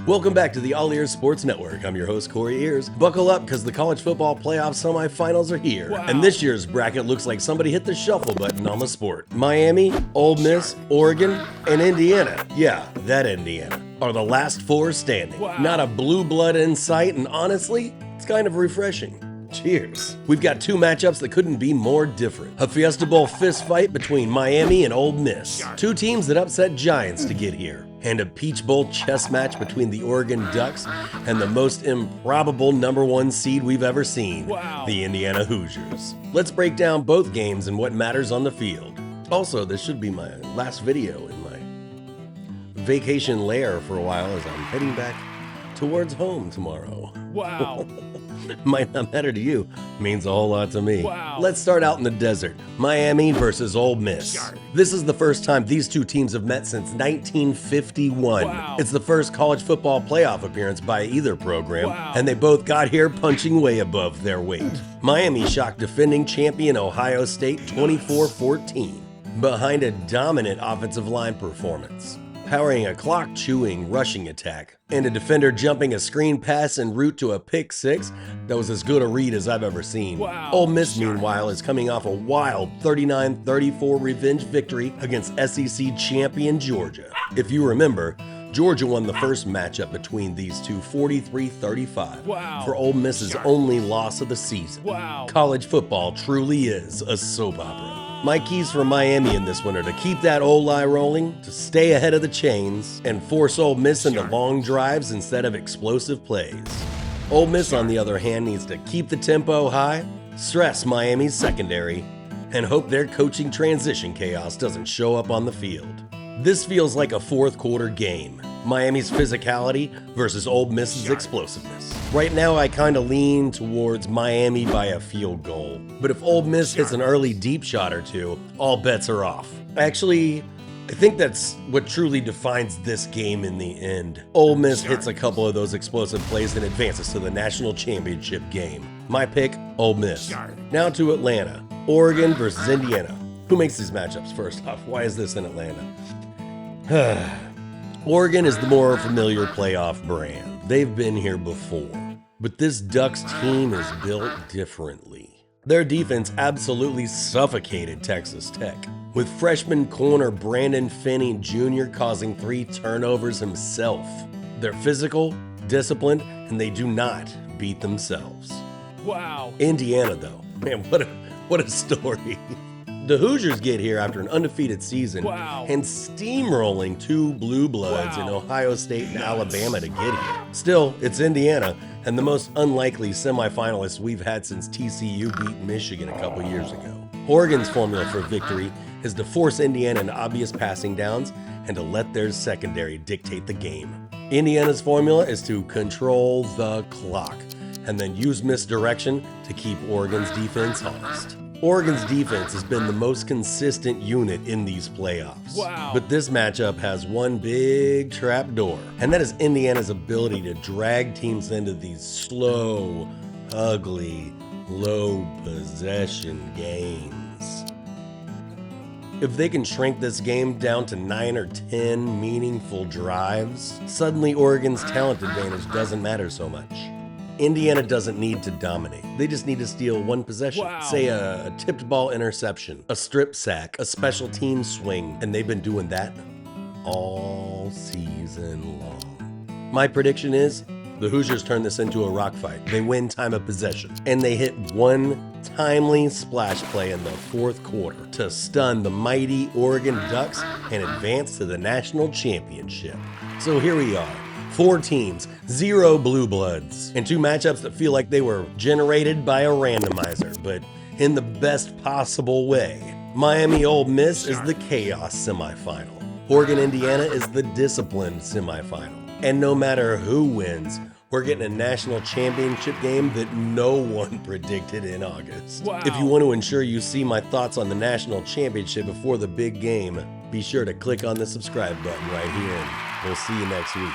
Welcome back to the All Ears Sports Network. I'm your host, Corey Ears. Buckle up because the college football playoff semifinals are here. Wow. And this year's bracket looks like somebody hit the shuffle button on the sport. Miami, Ole Miss, Oregon, and Indiana. Yeah, that Indiana. Are the last four standing. Wow. Not a blue blood in sight, and honestly, it's kind of refreshing. Cheers. We've got two matchups that couldn't be more different. A Fiesta Bowl fist fight between Miami and Ole Miss. Two teams that upset giants to get here. And a Peach Bowl chess match between the Oregon Ducks and the most improbable #1 seed we've ever seen, the Indiana Hoosiers. Let's break down both games and what matters on the field. Also, this should be my last video in my vacation lair for a while as I'm heading back towards home tomorrow. Wow. Might not matter to you, means a whole lot to me. Wow. Let's start out in the desert. Miami versus Ole Miss. This is the first time these two teams have met since 1951. Wow. It's the first college football playoff appearance by either program, and they both got here punching way above their weight. Miami shocked defending champion Ohio State 24-14 behind a dominant offensive line performance, powering a clock-chewing rushing attack, and a defender jumping a screen pass en route to a pick six that was as good a read as I've ever seen. Wow. Ole Miss, meanwhile, is coming off a wild 39-34 revenge victory against SEC champion Georgia. If you remember, Georgia won the first matchup between these two 43-35 for Ole Miss's only loss of the season. College football truly is a soap opera. My keys for Miami in this one are to keep that O-line rolling, to stay ahead of the chains, and force Ole Miss into long drives instead of explosive plays. Ole Miss, on the other hand, needs to keep the tempo high, stress Miami's secondary, and hope their coaching transition chaos doesn't show up on the field. This feels like a fourth quarter game. Miami's physicality versus Ole Miss's explosiveness. Right now, I kind of lean towards Miami by a field goal. But if Ole Miss hits an early deep shot or two, all bets are off. Actually, I think that's what truly defines this game in the end. Ole Miss hits a couple of those explosive plays and advances to the national championship game. My pick, Ole Miss. Now to Atlanta. Oregon versus Indiana. Who makes these matchups first off? Why is this in Atlanta? Oregon is the more familiar playoff brand. They've been here before. But this Ducks team is built differently. Their defense absolutely suffocated Texas Tech, with freshman corner Brandon Finney Jr. causing 3 turnovers himself. They're physical, disciplined, and they do not beat themselves. Wow. Indiana, though, man, what a story. The Hoosiers get here after an undefeated season and steamrolling 2 blue bloods in Ohio State and Alabama to get here. Still, it's Indiana, and the most unlikely semifinalists we've had since TCU beat Michigan a couple years ago. Oregon's formula for victory is to force Indiana into obvious passing downs and to let their secondary dictate the game. Indiana's formula is to control the clock and then use misdirection to keep Oregon's defense honest. Oregon's defense has been the most consistent unit in these playoffs. But this matchup has one big trap door, and that is Indiana's ability to drag teams into these slow, ugly, low possession games. If they can shrink this game down to 9 or 10 meaningful drives, suddenly Oregon's talent advantage doesn't matter so much. Indiana doesn't need to dominate. They just need to steal one possession. Say a tipped ball interception, a strip sack, a special team swing, and they've been doing that all season long. My prediction is the Hoosiers turn this into a rock fight. They win time of possession, and they hit one timely splash play in the fourth quarter to stun the mighty Oregon Ducks and advance to the national championship. So here we are. 4 teams, 0 blue bloods, and 2 matchups that feel like they were generated by a randomizer, but in the best possible way. Miami Ole Miss is the chaos semifinal. Oregon Indiana is the disciplined semifinal. And no matter who wins, we're getting a national championship game that no one predicted in August. If you want to ensure you see my thoughts on the national championship before the big game, be sure to click on the subscribe button right here, and we'll see you next week.